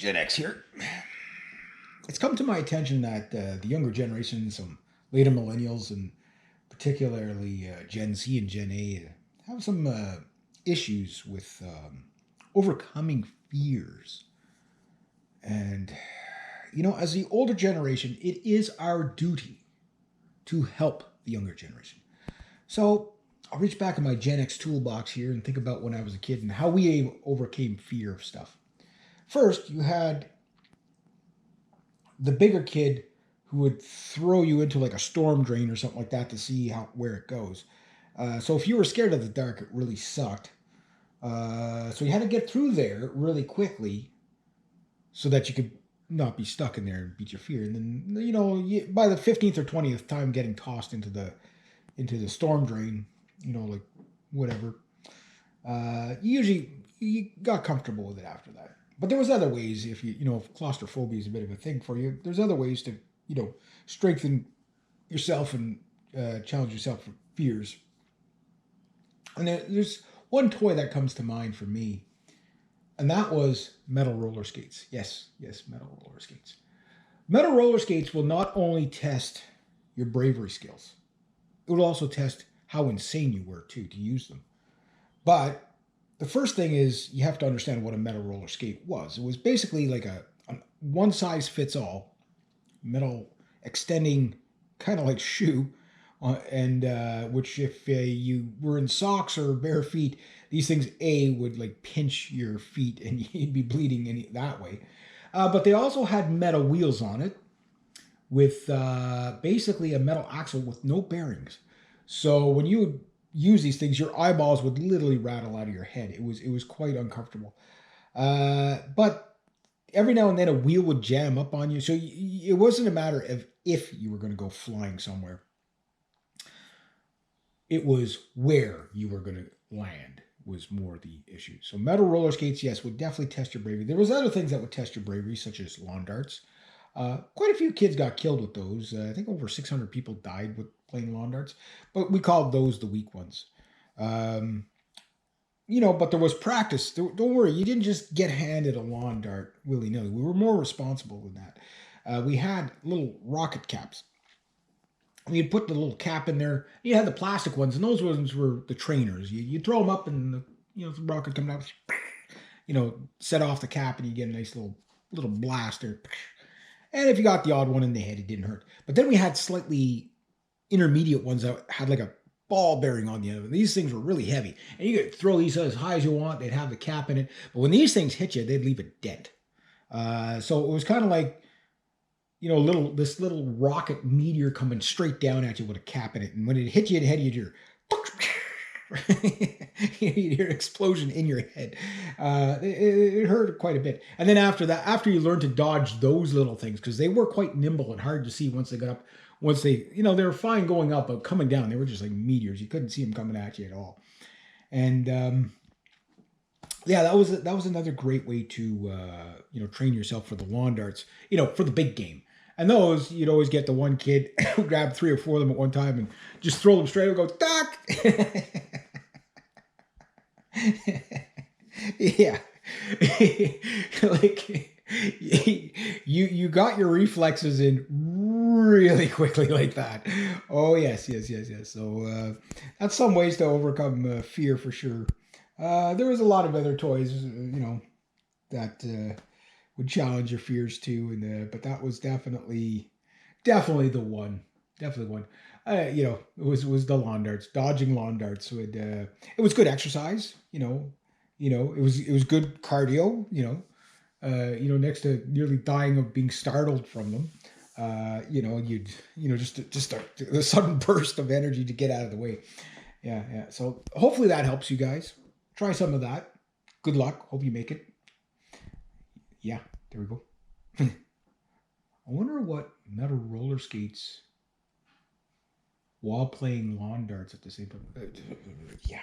Gen X here. It's come to my attention that the younger generation, some later millennials, and particularly Gen Z and Gen A, have some issues with overcoming fears. And, as the older generation, it is our duty to help the younger generation. So I'll reach back in my Gen X toolbox here and think about when I was a kid and how we overcame fear of stuff. First, you had the bigger kid who would throw you into like a storm drain or something like that to see where it goes. So if you were scared of the dark, it really sucked. So you had to get through there really quickly so that you could not be stuck in there and beat your fear. And then, by the 15th or 20th time getting tossed into the storm drain, like whatever, usually you got comfortable with it after that. But there was other ways, if if claustrophobia is a bit of a thing for you, there's other ways to, strengthen yourself and challenge yourself for fears. And there's one toy that comes to mind for me, and that was metal roller skates. Yes, metal roller skates. Metal roller skates will not only test your bravery skills, it will also test how insane you were, too, to use them. But the first thing is you have to understand what a metal roller skate was. It was basically like a one-size-fits-all metal extending kind of like shoe, and which if you were in socks or bare feet, these things would like pinch your feet and you'd be bleeding that way. But they also had metal wheels on it with basically a metal axle with no bearings. So when you would use these things, your eyeballs would literally rattle out of your head. It was quite uncomfortable. But every now and then a wheel would jam up on you. So it wasn't a matter of if you were going to go flying somewhere. It was where you were going to land was more the issue. So metal roller skates, yes, would definitely test your bravery. There was other things that would test your bravery, such as lawn darts. Quite a few kids got killed with those. I think over 600 people died with playing lawn darts, but we called those the weak ones. But there was practice. Don't worry, you didn't just get handed a lawn dart willy-nilly. We were more responsible than that. We had little rocket caps. You'd put the little cap in there. You had the plastic ones, and those ones were the trainers. You throw them up, and the rocket comes out, set off the cap, and you get a nice little blaster. And if you got the odd one in the head, it didn't hurt. But then we had slightly intermediate ones that had like a ball bearing on the end of it. These things were really heavy. And you could throw these as high as you want. They'd have the cap in it. But when these things hit you, they'd leave a dent. So it was kind of like, this little rocket meteor coming straight down at you with a cap in it. And when it hit you in the head, you'd hear, you'd hear an explosion in your head. It hurt quite a bit. And then after that, after you learn to dodge those little things, because they were quite nimble and hard to see once they got up, once they were fine going up, but coming down, they were just like meteors. You couldn't see them coming at you at all. And that was another great way to train yourself for the lawn darts, for the big game. And those, you'd always get the one kid who grabbed 3 or 4 of them at one time and just throw them straight and go, duck! Yeah. Like, you got your reflexes in really quickly like that. Oh, yes. So that's some ways to overcome fear for sure. There was a lot of other toys, that would challenge your fears too, and but that was definitely the one. Definitely one. It was the lawn darts. Dodging lawn darts it was good exercise. It was good cardio. Next to nearly dying of being startled from them. You'd just a sudden burst of energy to get out of the way. Yeah. So hopefully that helps you guys. Try some of that. Good luck. Hope you make it. Yeah, there we go. I wonder what metal roller skates while playing lawn darts at the same time. Yeah.